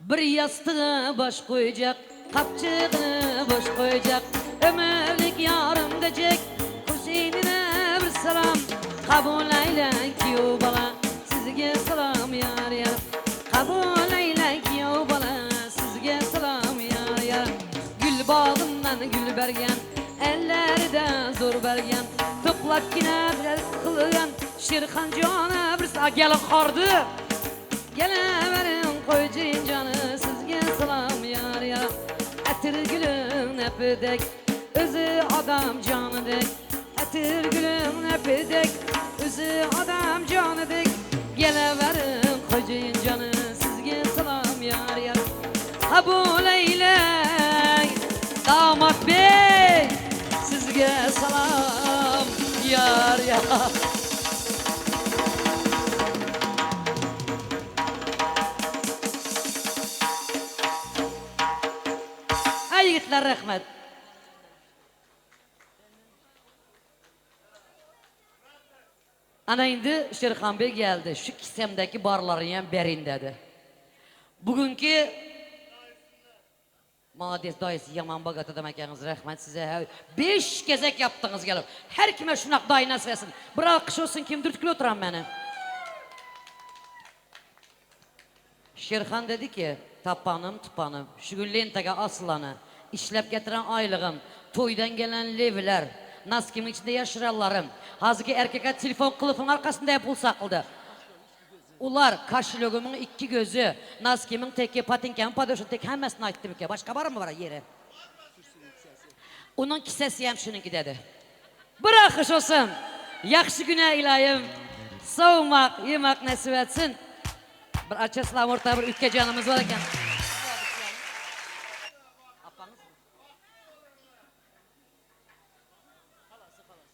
Bir yastığı boş koyacak, kapçığını boş koyacak, ömürlük yarım diyecek, Hüseyin'ine bir selam. Kabul eyle ki o bala, sizge selam yar yar. Kabul eyle ki o bala, sizge selam yar yar. Gül bağından gül bergen, elleri de zor bergen, tıplak yine bir kılgan, Şirhan canı bir sağ gelin kardı. Geleverin koyacağın canı, sizge selam yar yar. Etir gülün epidek, özü adam canı dek. Etir gülün epidek, özü adam canı dek. Geleverin koyacağın canı, sizge selam yar yar. Kabul eyle damat bey, sizge selam yar yar. Yigitler rahmet. Ana indi Şirhan Bey geldi. Şu kisemdeki barları yiyen berin dedi. Bugünkü Mades dayısı yaman bagatı demekiniz rahmet size. 5 gezek yaptınız gelip. Her kime şunak dayına sesin. Bırak kış olsun kim dürtkülü oturan beni. Şirhan dedi ki tapanım tıpanım şu gün lentege asılanı, işlep getiren aylığım, toydan gelen levler, naskimin içinde yaşırallarım, hazırki erkekler telefon kılıfın arkasında yapıl sakıldı. Ular kaşılığımın 2 gözü, naskimin teki, patinkemin padoşun tek hemmesini ayttı bir ke. Başka var mı var yeri? Onun kisesi hem şununki dedi. Bırakış olsun, yakşı güne ilayim, soğumak, yemek nasip etsin. Bir açıslam orta bir ülke canımız var eken.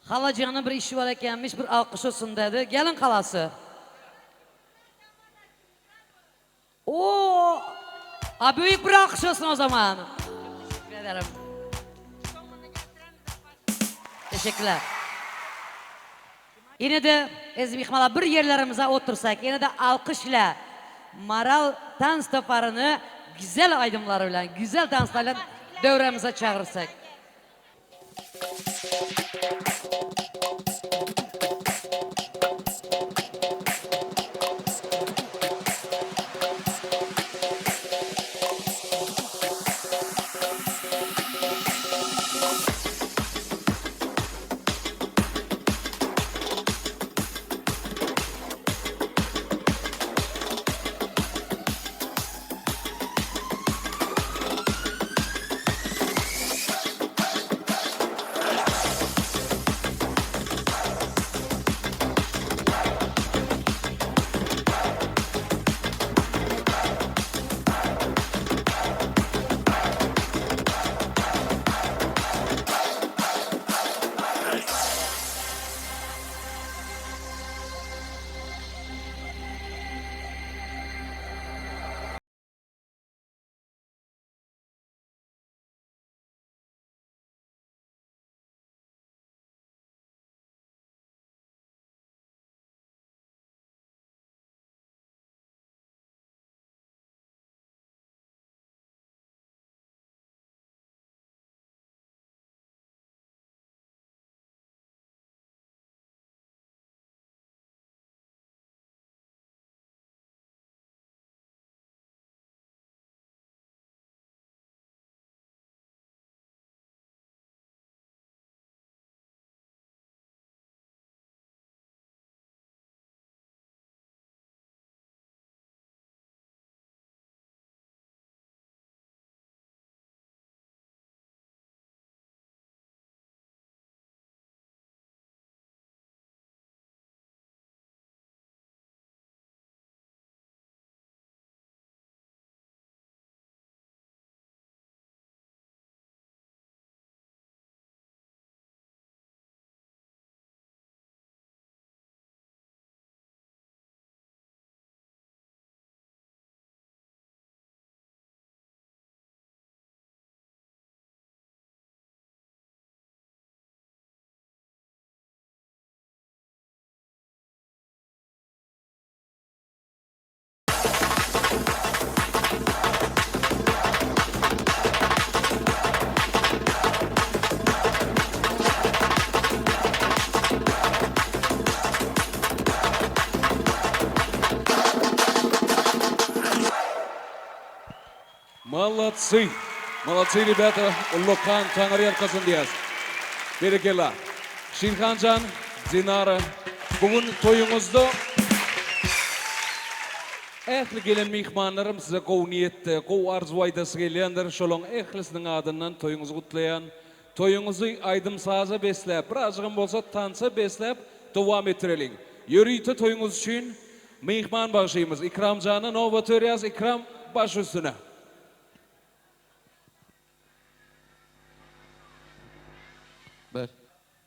Hala canı bir işi var ekenmiş, bir alkış olsun dedi. Gelin kalası. Oo, büyük bir alkış olsun o zaman. Teşekkür ederim. Teşekkürler. Yine de ezbihmala bir yerlerimize otursak, yine de alkışla maral dans toparını güzel aydınlarıyla, güzel danslarla devremize çağırırsak. Молодцы. Молодцы, ребята. Улукхан Таңырияр Казындияз. Берекелла. Şirhancan, Dinara. Bugün toyunuzda ehli gelen mihmanlarım size kov niyette, kov arzu aydası gelenler. Şolong ehlisinin adından toyunuzu kutlayan. Toyunuzu aydım sazı beslep, birazcık bolsa tansa beslep, devam ettirelim. Yürüyte toyunuz için mihman başıyımız. İkram Can'ın novatöriyaz, ikram baş üstüne. Bir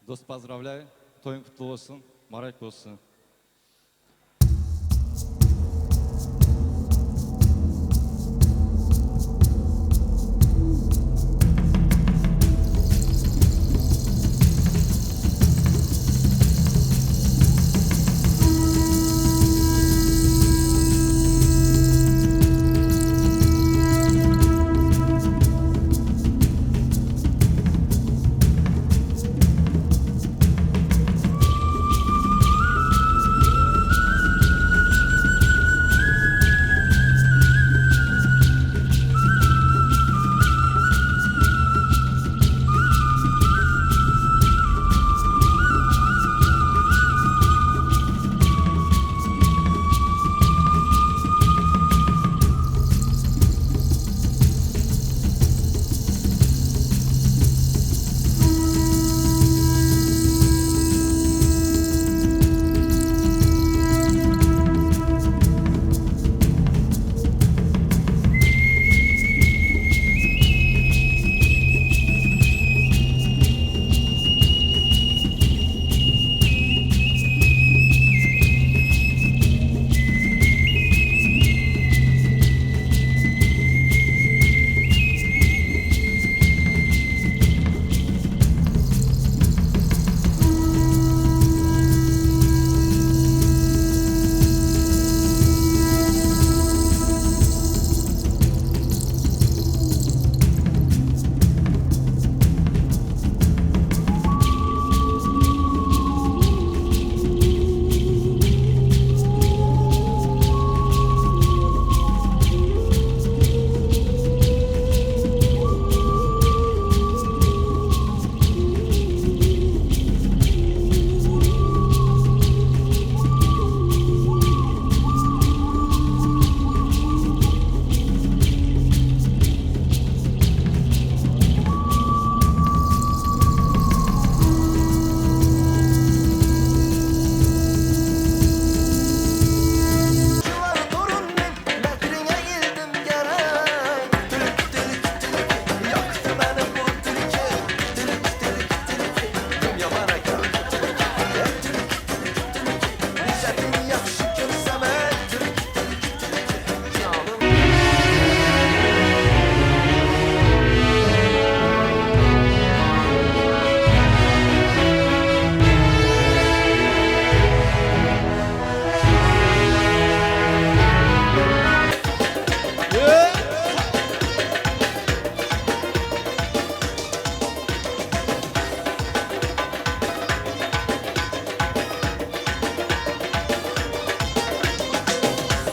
dost поздравляю, toyun kutlu olsun, marak olsun.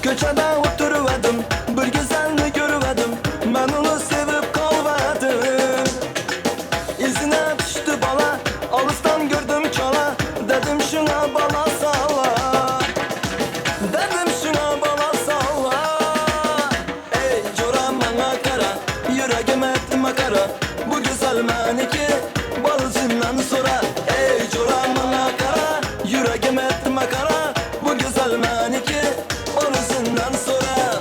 Köçede oturuvadım, bir güzelini görüvadım, ben onu sevip kalvadım. İzine düştü bala, alıstan gördüm çala, dedim şuna bala salla. Dedim şuna bala salla. Ey coram bana kara, yüreğim etti makara, bu güzel meniki balısından sonra. Ey coram bana kara, yüreğim etti makara, bu güzel meniki balısından sonra.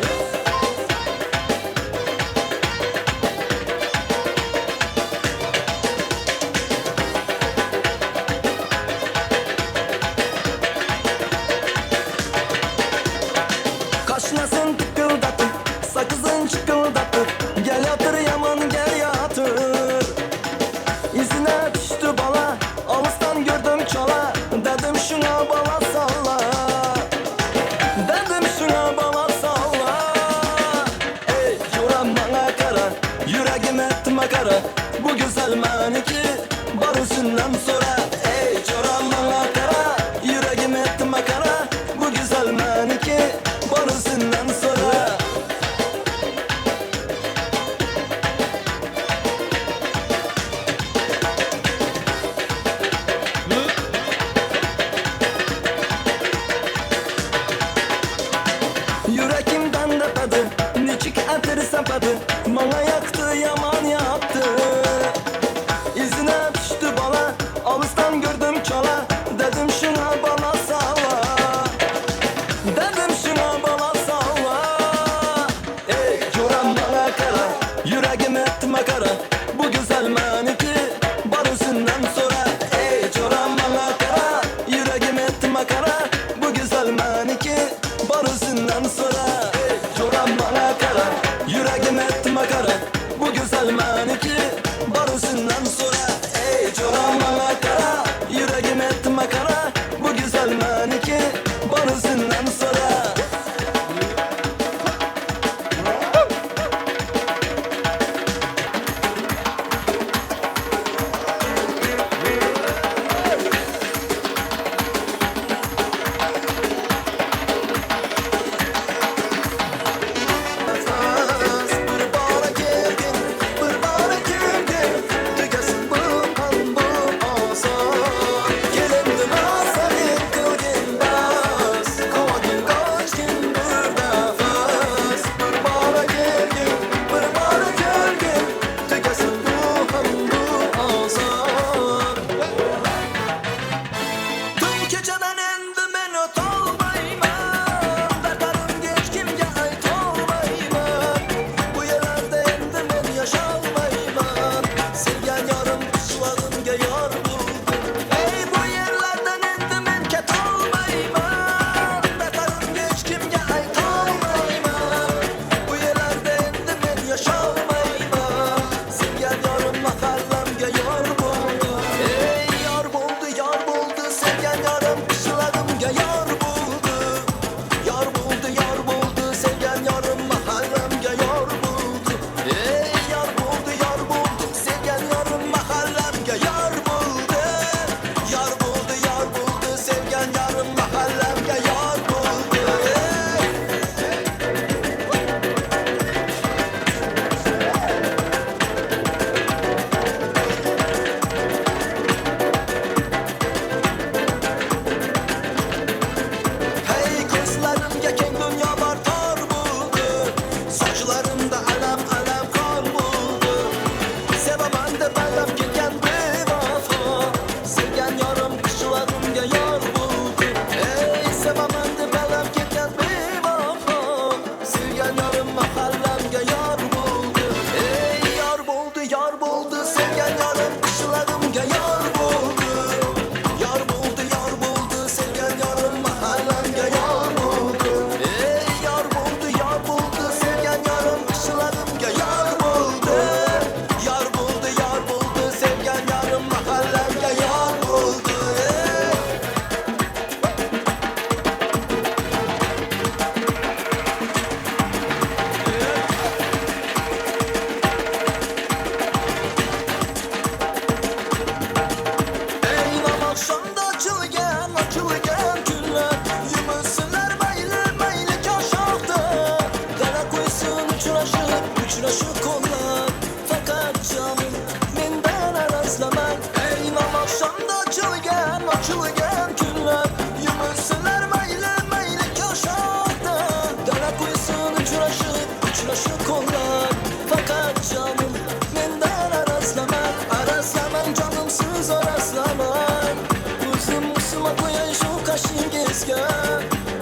Kaşlasın tıkıldatıp, sakızın çıkıldatıp, gel yatır yaman gel yatır. İzine düştü bala, alıstan gördüm çala, dedim şuna bala salla. Dedim şuna bala salla. Ey yoran bana kara, yüreğim etti makara, bu güzel maniki barışından sonra. Ey yoran bana kara, yüreğim etti makara, bu güzel maniki barışından sonra. Atır sapatı bana yaktı yaman yaptı. İzine düştü bala alıstan gördüm çala. Dedim şuna bana salla. Dedim şuna bana salla. Ey yoran bana kara, yüreğim etti makara. Bu güzel maniki barısından sonra. Ey yoran bana kara, yüreğim etti makara. Bu güzel maniki barısından sonra. Ey yoran bana kara, yüreğim etti makara. Bu güzel maniki barısından sonra. Ey yoran bana kara, yüreğim etti makara. Bu güzel maniki barısından sonra.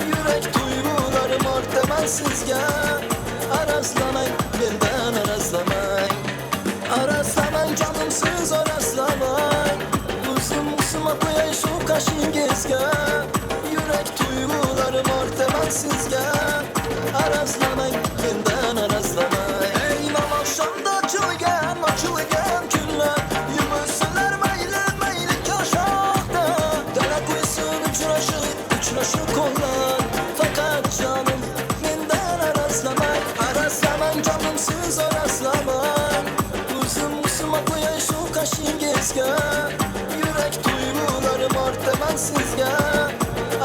Yürek duygularım ortaman sizge. Arazlamayın benden arazlamayın. Arazlamayın canımsız arazlamayın. Uzun usuma koyay şu kaşingizge. Yürek duygularım ortaman sizge. Arazlamayın benden arazlamayın. Eyvah akşamda açılgan günler. Yümüsünler meyli kaşakta. Dara kuysun uçraşıp kollar. Fakat canım benden arazlamayın canımsız arazlamayın. Uzun usuma koyay şu kaşingizge. Yürek duygularım ortaman sizge.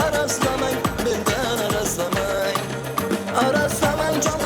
Arazlamayın benden arazlamayın. Arazlamayın canım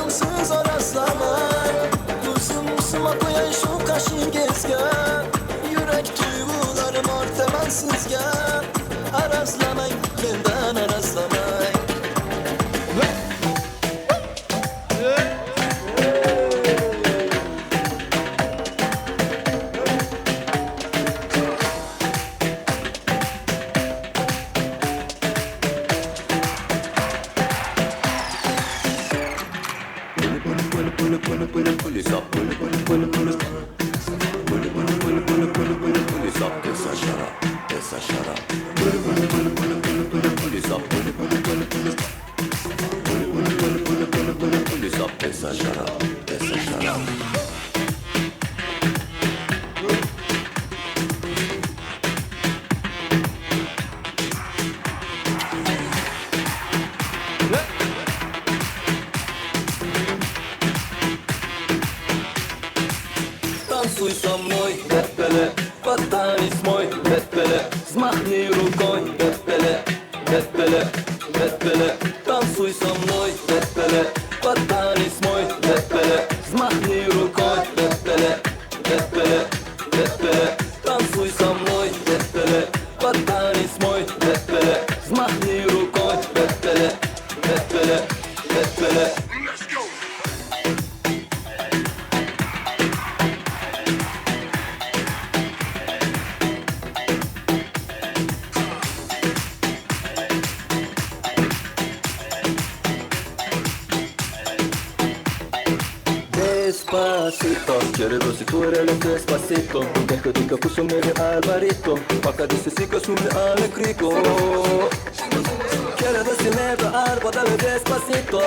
Танцуй со мной, бет-беле, потанец мой, бет-беле, взмахни рукой, бет-беле, бет-беле, бет-беле. Танцуй со мной, бет-беле, потанец мой, бет-беле, взмахни рукой, бет-беле, бет-беле, бет-беле. Танцуй со мной, бет-беле, потанец мой, бет-беле, взмахни рукой, бет-беле, бет-беле, бет-беле. Despacito, quiero ver si tú eres el despacito. Deja de que puso medio alvarito. Paca dice sí que sume alecrico. Quiero decirme algo, dale despacito.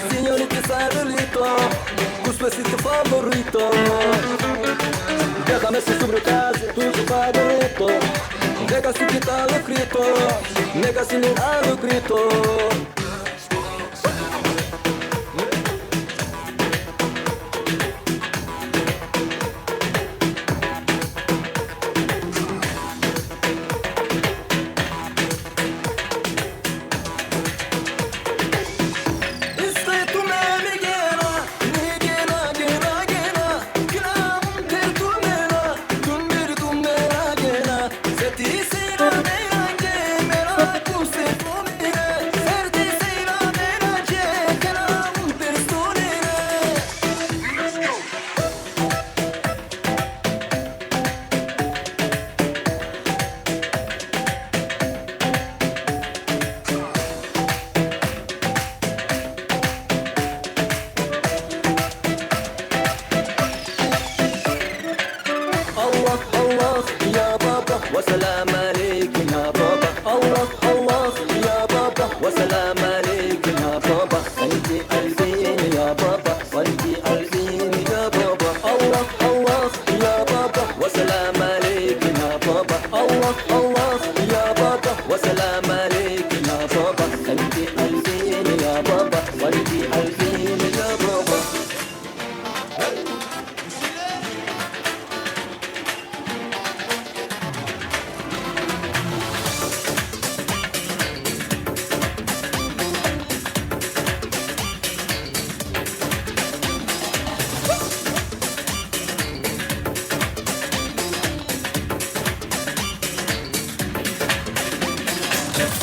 Señorita Isabelito, tus besitos favorito. Déjame ser sobre casa, tu favorito. Deja sin quitar lo grito, nega sin lo grito.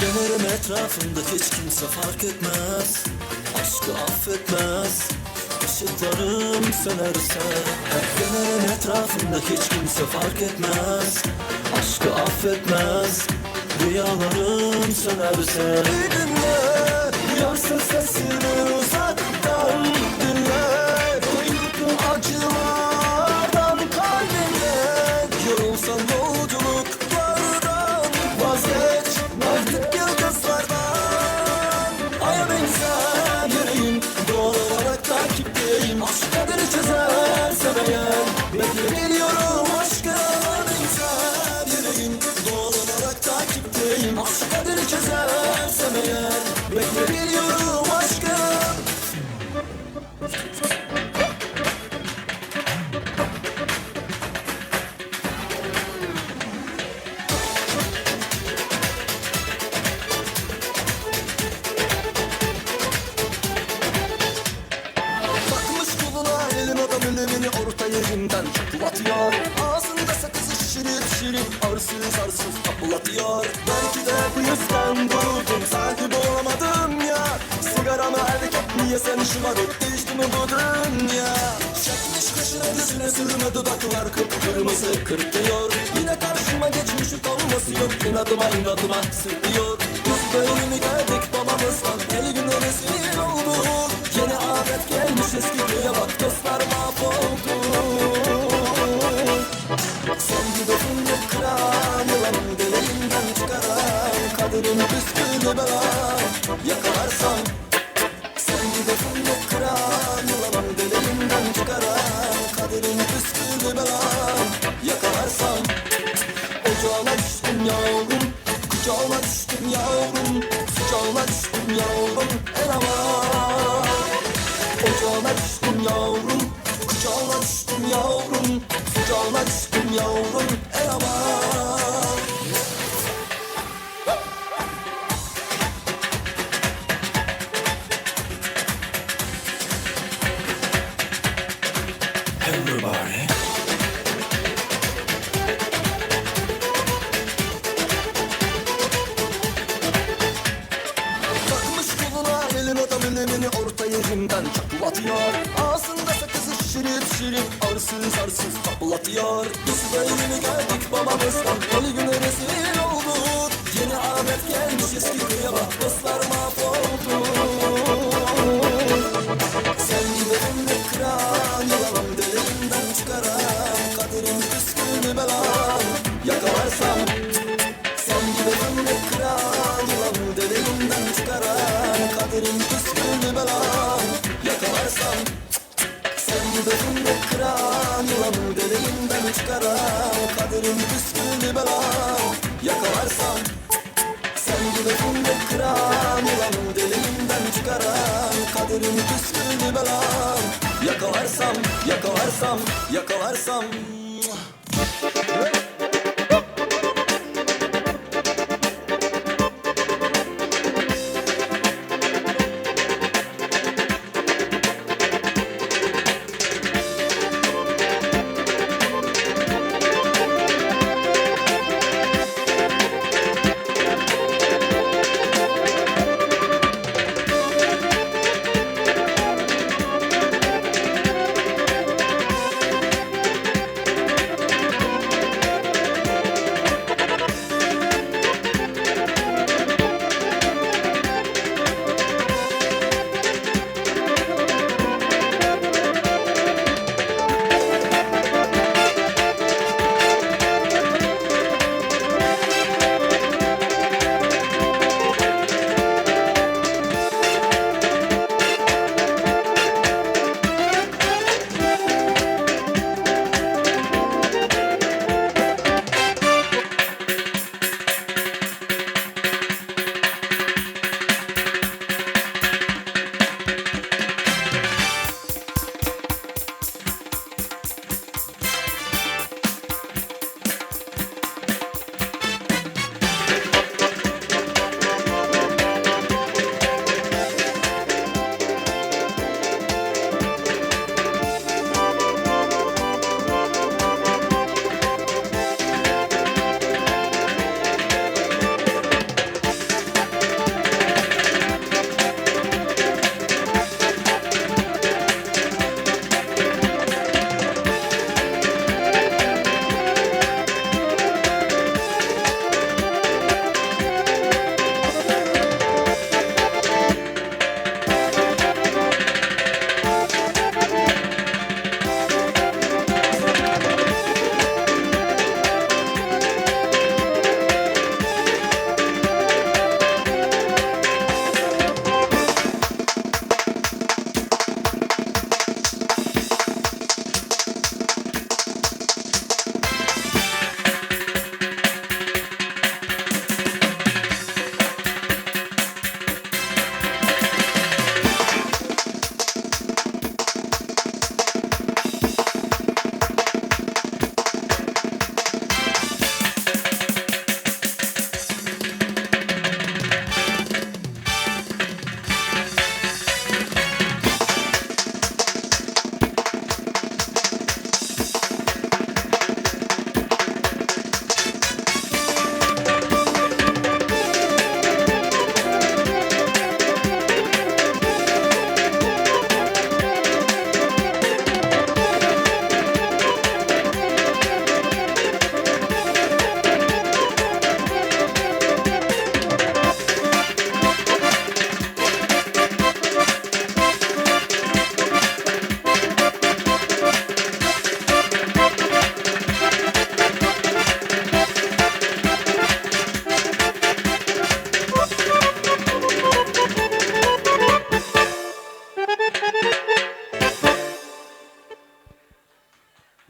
Fenerim etrafında hiç kimse fark etmez. Aşkı affetmez. Işıklarım sönerse. Fenerim etrafında hiç kimse fark etmez. Aşkı affetmez. Rüyalarım sönerse. Bir dinle, duyarsın sesini uzaktan. Dinle, uyutun acılardan kalbine. Yorulsan yolculuklardan vazgeç. Artık yıldızlardan aya benzer yüreğim. Doğal olarak takipteyim. Aşk kaderi çözer seveyen. Bekle geliyorum aşka benzer yüreğim. Doğal olarak takipteyim. Aşk kaderi çözer seveyen. Bekle geliyorum aşka. Yerinden çatlatıyor. Ağzında sakızı şişirip şişirip arsız arsız kapılatıyor. Belki de bu yüzden durdum, sahibi olamadım ya. Sigaramı elde niye sen şımarıp değişti mi bu dünya? Çekmiş kaşına dizine sürme dudaklar kıpkırmızı kırpıyor. Yine karşıma geçmiş utanması yok, inadıma sırtıyor. Biz böyle mi geldik babamızdan, el güne rezil olduk. Yeni adet gelmiş gelmiş eskiye bak dostlar mahvoldu. Sen gidelim kıran yılan deliğinden çıkaran kaderin püskülü belan yakalarsam. Sen gidelim kıran yılan deliğinden çıkaran kaderin püskülü belan yakalarsam. Ocağına düştüm yavrum, kucağına düştüm yavrum, sıcağına düştüm yavrum el aman. Ocağına düştüm yavrum, kucağına düştüm yavrum, sıcağına düştüm yavrum el aman. Everybody. Takmış koluna elin adamın emini orta yerinden çaklatıyor. Ağzında sakızı şişirip şişirip arsız arsız kaplatıyor. Biz de elini geldik babamızdan eli güne rezil olduk. Yeni Ahmet gelmiş eski köye bak dostlar mahvoldu. Sen gidelim de kıran yalan deliğinden çıkaran kaderin püskülünü belan yakalarsam. Sen gidelim de kıran yılan deliğinden çıkaran kaderin püskülünü belan yakalarsam. Sen gidelim de kıran yılan deliğinden çıkaran kaderin püskülünü belan yakalarsam. Sen gidelim de kıran yılan deliğinden çıkaran kaderin püskülünü belan yakalarsam, yakalarsam, yakalarsam.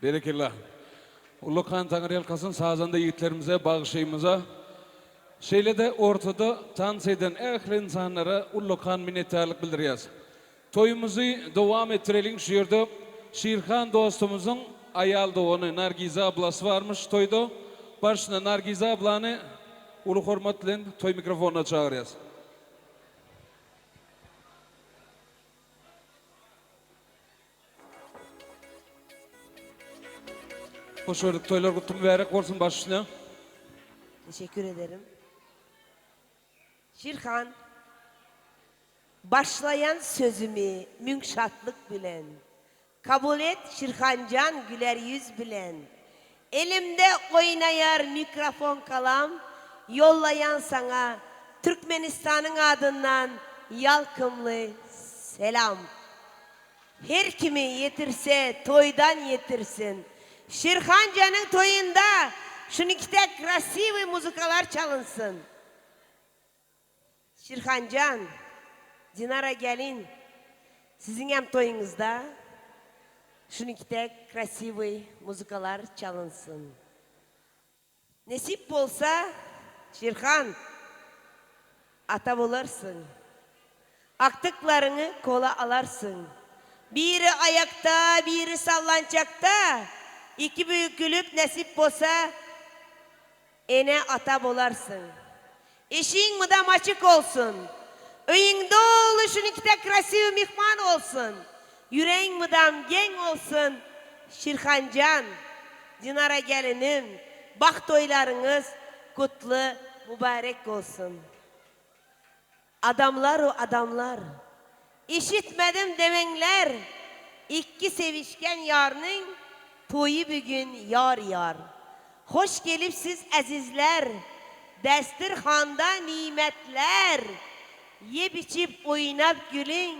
Berekillah. Ulukan Tanrıyal Kasın sazanda yiğitlerimize, bağışayımıza. Şeyle de ortada dans eden ehli insanlara Ulukan minnettarlık bildiriyoruz. Toyumuzu devam ettirelim şu yerde. Şirhan dostumuzun ayal doğunu Nargize ablası varmış toyda. Başına Nargize ablanı ulu hürmetle toy mikrofonuna çağırıyoruz. Hoş gördük. Toylar kutum vererek olsun başına. Teşekkür ederim. Şirhan, başlayan sözümü münşatlık bilen, kabul et Şirhancan güler yüz bilen, elimde oynayar mikrofon kalam, yollayan sana Türkmenistan'ın adından yalkımlı selam. Her kimi yetirse toydan yetirsin. Şirhancan'ın toyunda şunikte krasivi muzikalar çalınsın. Şirhancan, Dinara gelin. Sizin hem toyunuzda şunikte krasivi muzikalar çalınsın. Nasip olsa Şirhan, ata bularsın. Aktıklarını kola alarsın. Biri ayakta, biri sallanacakta. İki büyükülüp nasip olsa ene ata bolarsın. Eşin mıdam açık olsun. Öyün dolu şunikte krasiv mihman olsun. Yüreğin mıdam gen olsun. Şirhancan, Dinara gelinim. Bak toylarınız kutlu, mübarek olsun. Adamlar o adamlar. İşitmedim demenler. İki sevişken yarının toyu bugün yar yar. Hoş gelip siz azizler. Destirhanda nimetler. Yep içip oynap gülün.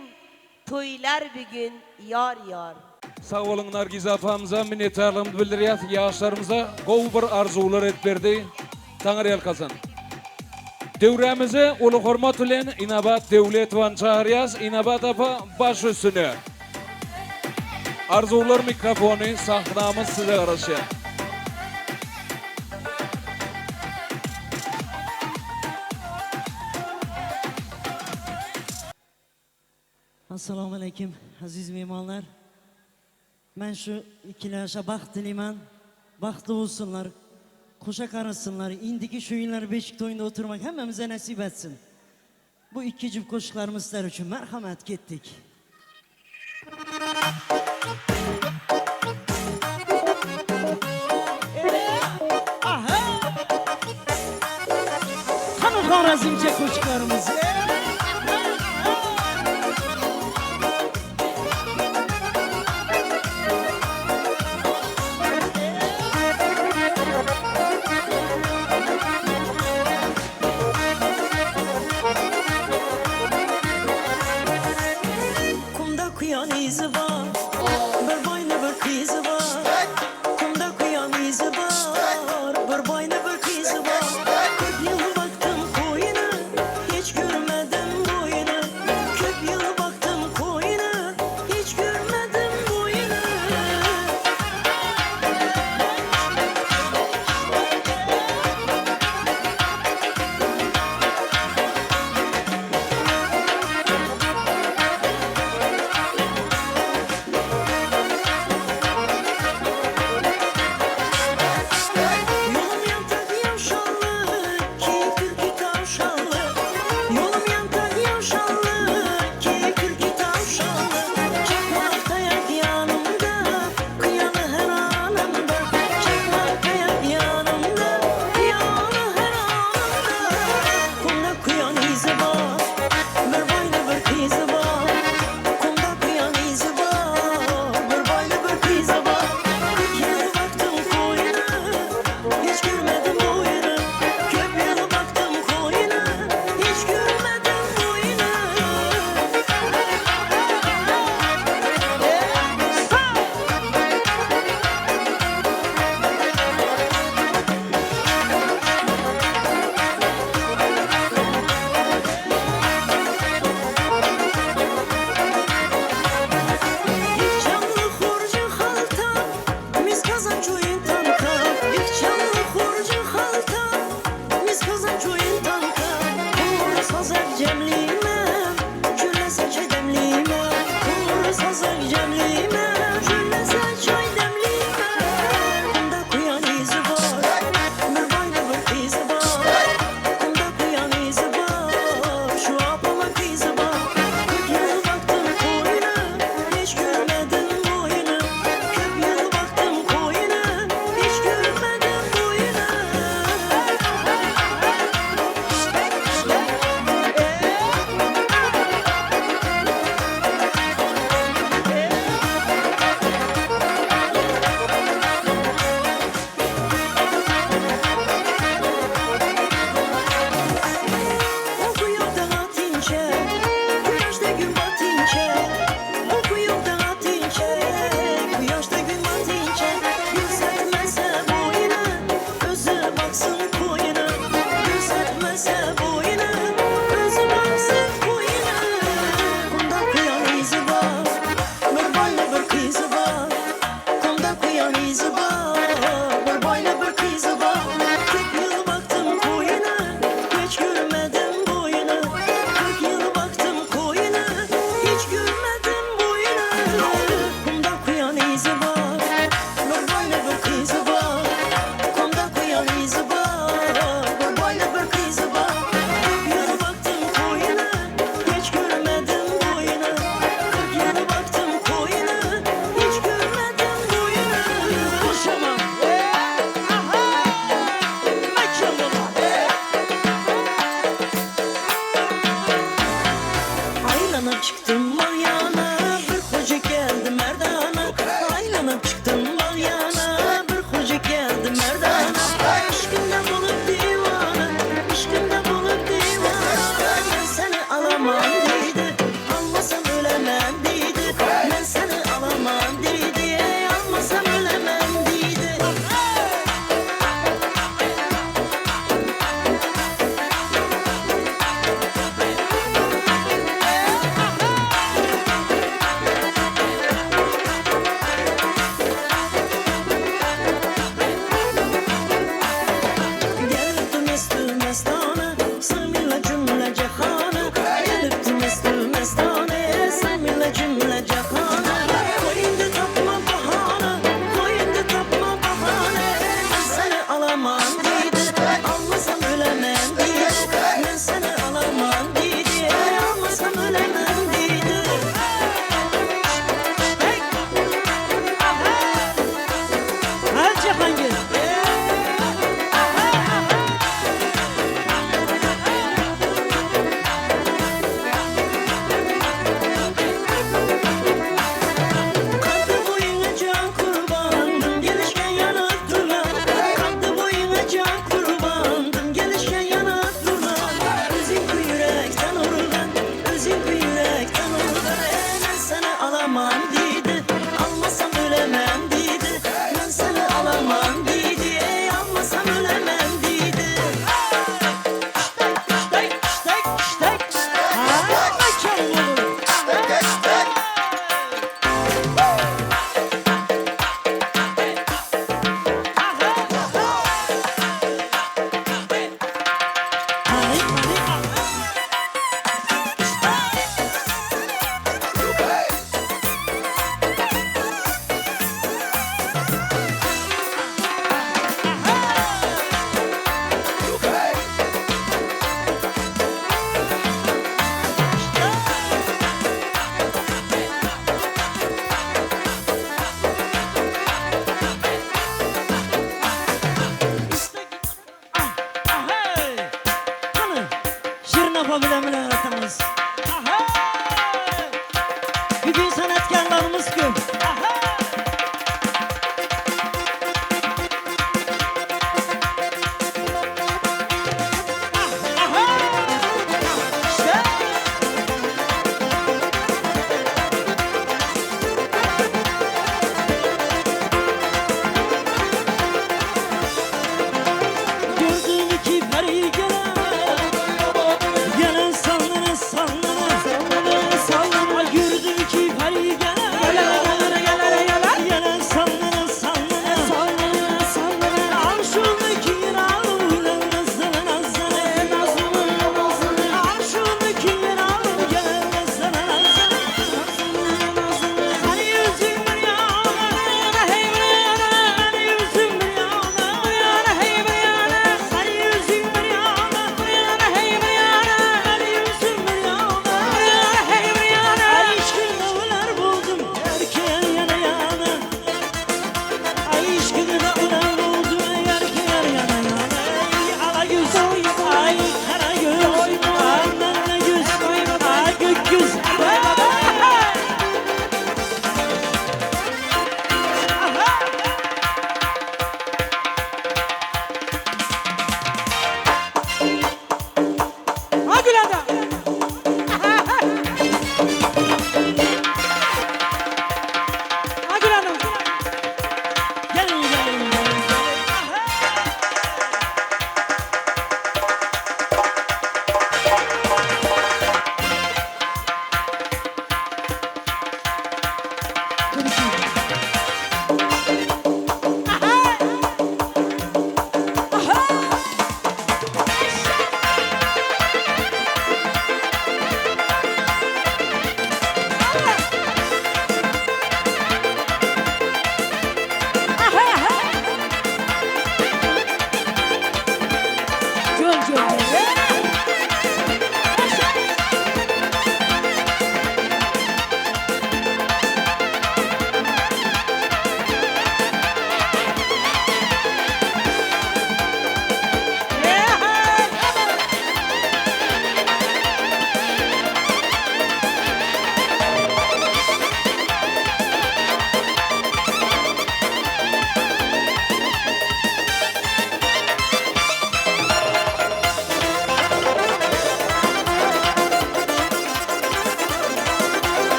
Toylar bugün yar yar. Sağ olun Nargize apamıza minnettarlığımızı bildiriyoruz. Yaşlarımıza gov bir arzular et verdi. Tanrıyal Kasın. Devremize ulu hürmet ile İnabat Devlet Van çağırıyoruz. İnabat apa baş üstüne. Arzular mikrofonu sahnamız size karşı. Assalamu alaikum aziz mehmanlar. Ben şu ikilaşa baxt dileman, baxtlı olsunlar, koşa karasınlar, indiki şu günler Beşik'te oyunda oturmak hemmemize nasip etsin. Bu iki cüp koşuklarımız sizler için merhamet gittik. Kanı Karazimce koşuklarımız. Hiç görmem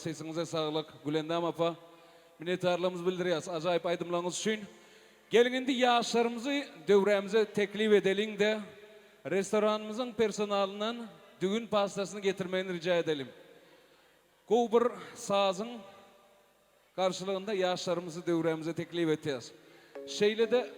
Sesinize sağlık. Gülendam apa. Minnettarlığımızı bildiriyoruz. Acayip aydınlarınız için. Gelin indi yaşlarımızı devremize teklif edelim de restoranımızın personelinden düğün pastasını getirmeni rica edelim. Kubur sazın karşılığında yaşlarımızı devremize teklif edeceğiz. Şeyle de...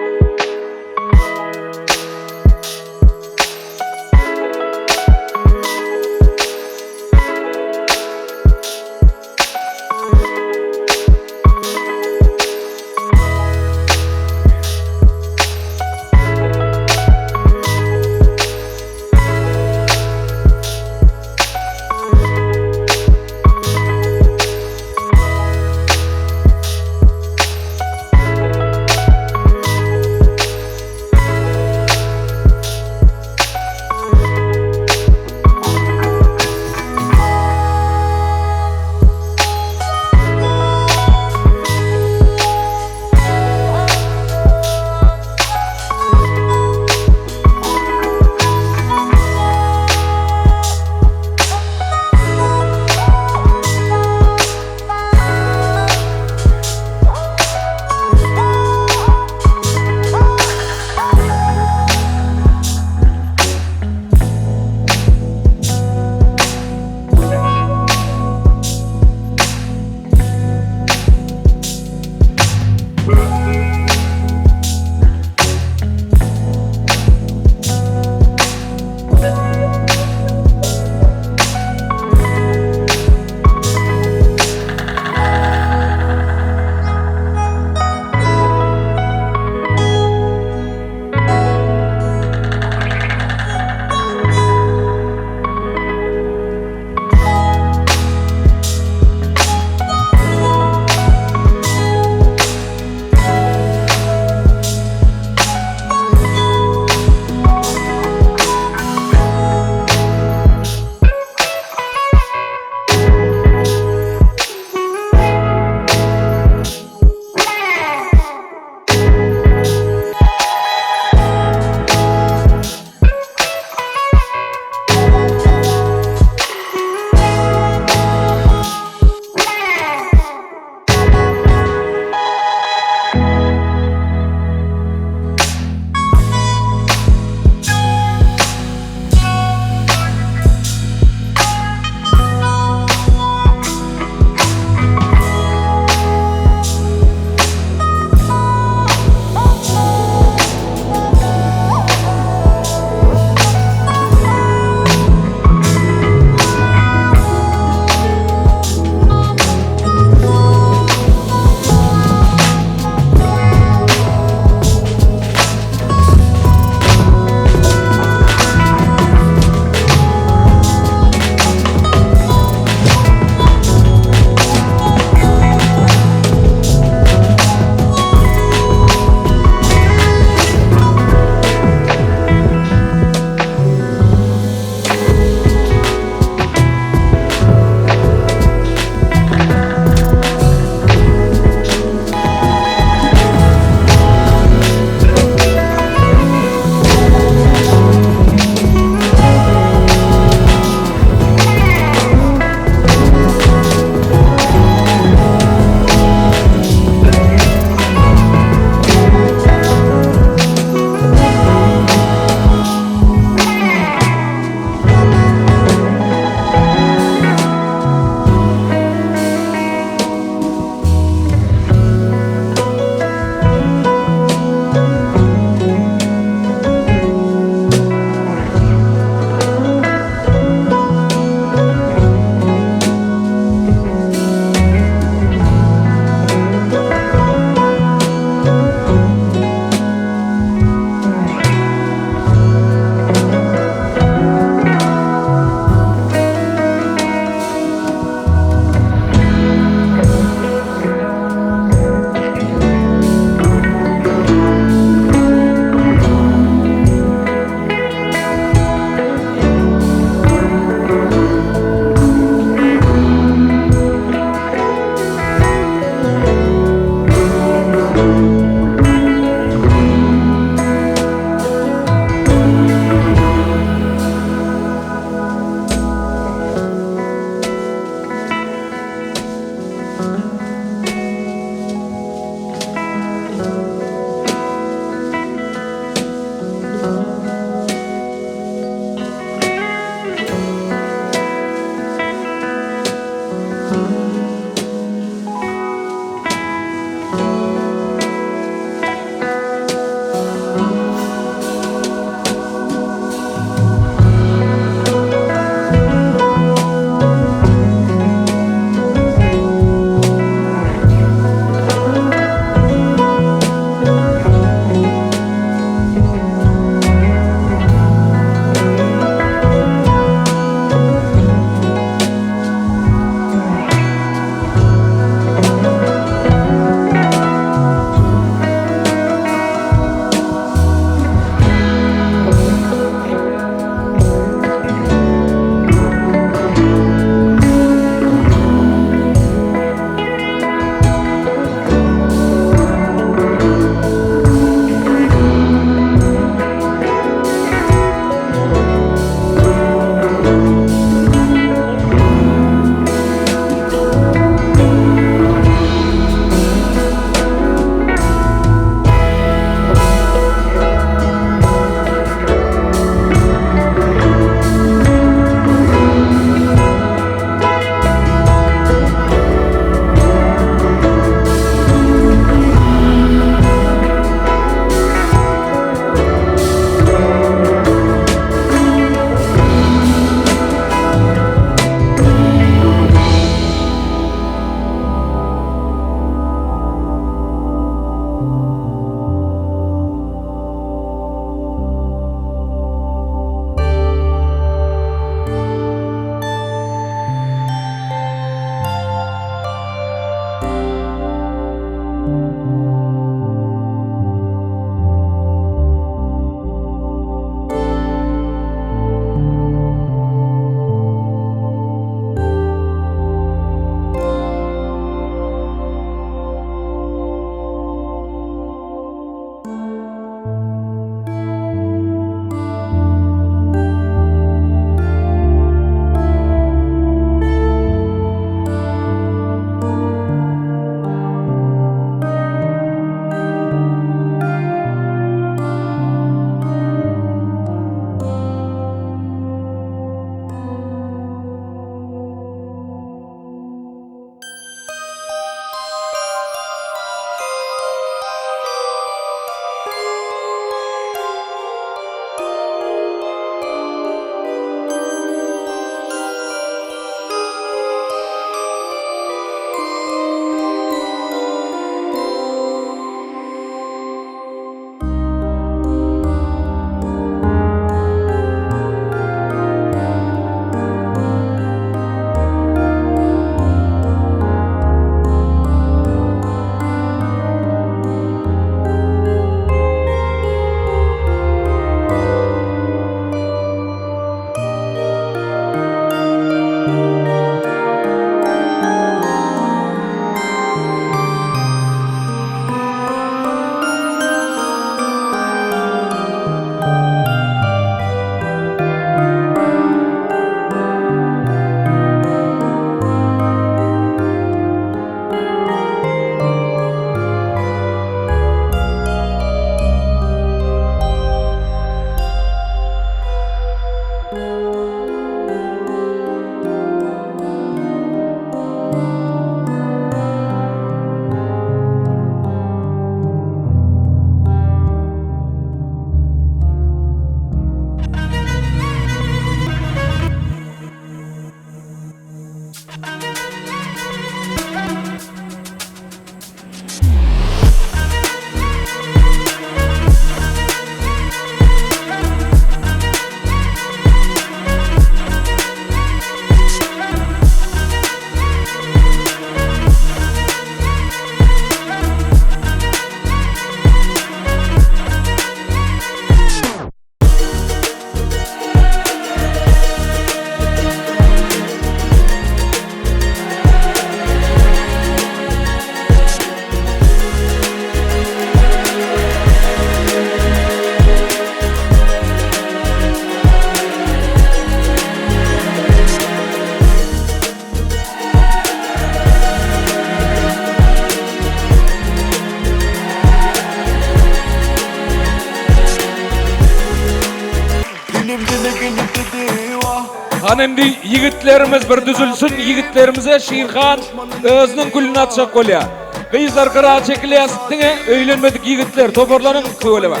Hanendi yigitlerimiz bir düzülsün, yigitlerimize Şirhan özünün gülünü atacak kolya. Kıyızlar kırağa çekiliyasıttığına öylenmedik yigitler, toparlanın köyle bak.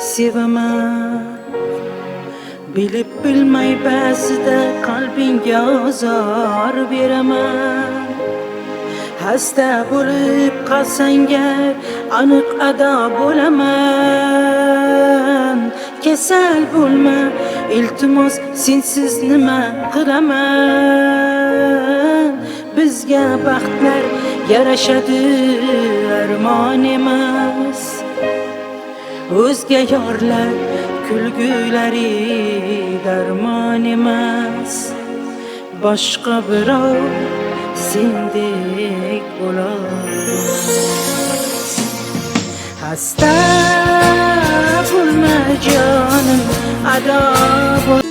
Sevaman bilib bilmay ba'zida qalbingga azor beraman hasta bo'lib qalsanga aniq ado bo'laman kasal bo'lma iltimos sensiz nima qilaman bizga baxtlar yarashadi armon emas o'zga yorlar kulgulari darmon emas boshqa birov sendek bo'lolmas hasta bo'lma jonim ado bo'l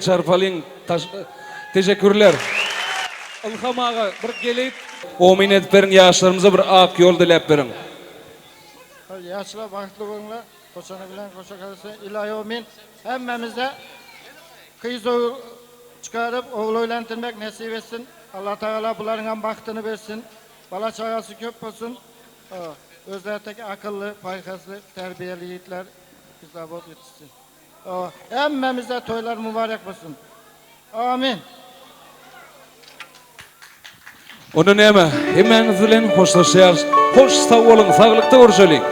çarpalayın. Teşekkürler. İlham ağa bir gelip omin edip verin yaşlarımıza bir ak yol dilep verin. Yaşlar bakıtlı olunlar, koşanı bilen koşa karısı ilahi omin. Hemmemize kıyız oğul çıkarıp oğul oylantirmek nasip etsin. Allah Teala bunların baktığını versin. Bala çağası köp olsun. Özlerteki akıllı, paykaslı, terbiyeli yiğitler isabet yetişsin. Hemmemize toylar mübarek olsun. Amin. Onun eme hemen bilen hoşlaşar. Hoş sağ olun, sağlıkta görüşelim.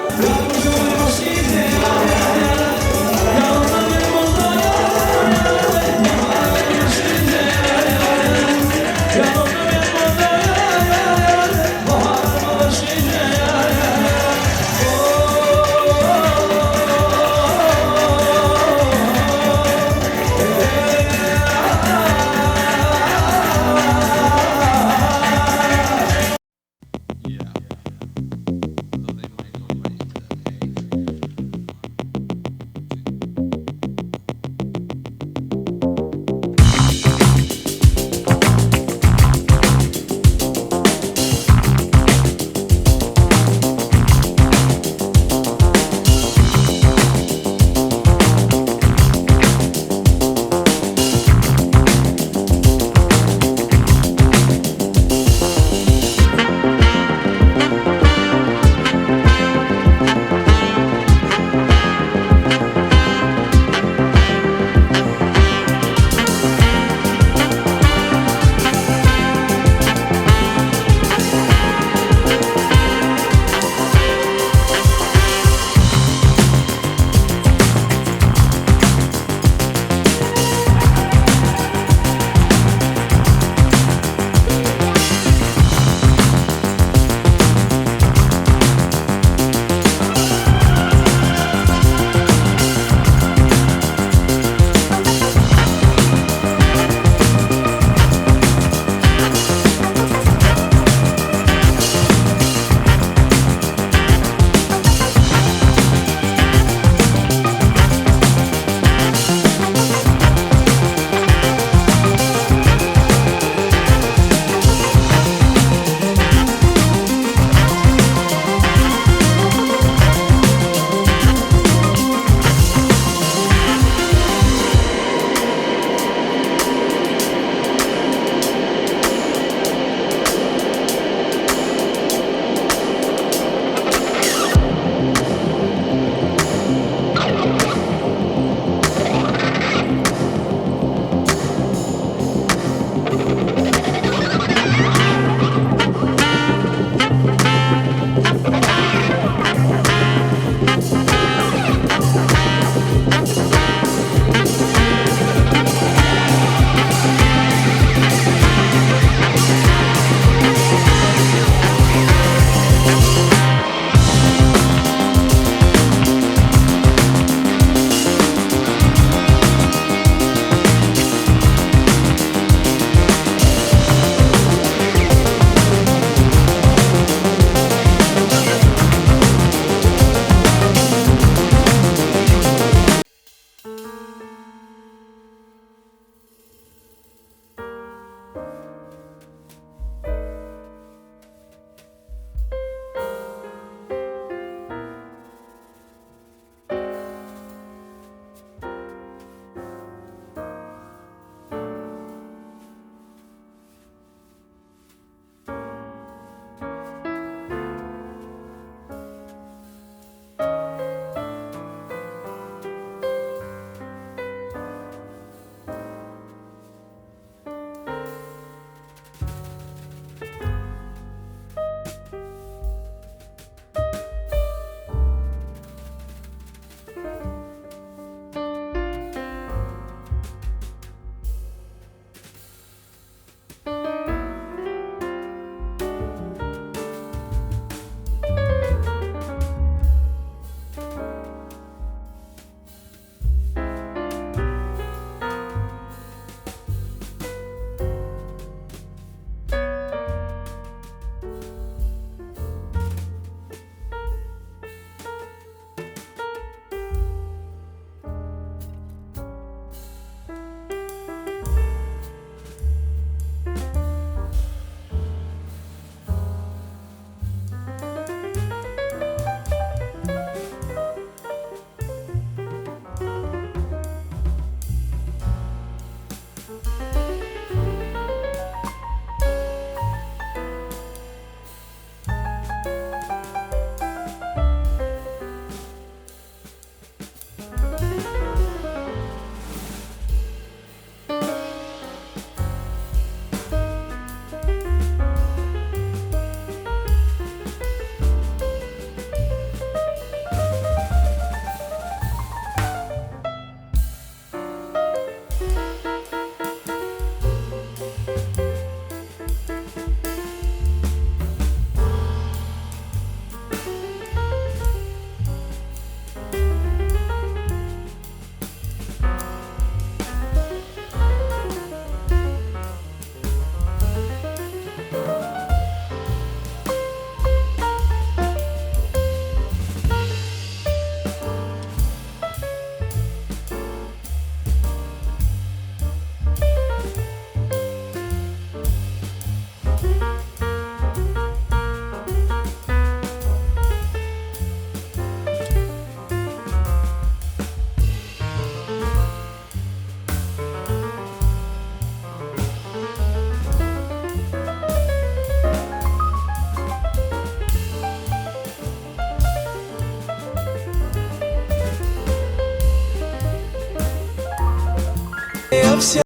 Все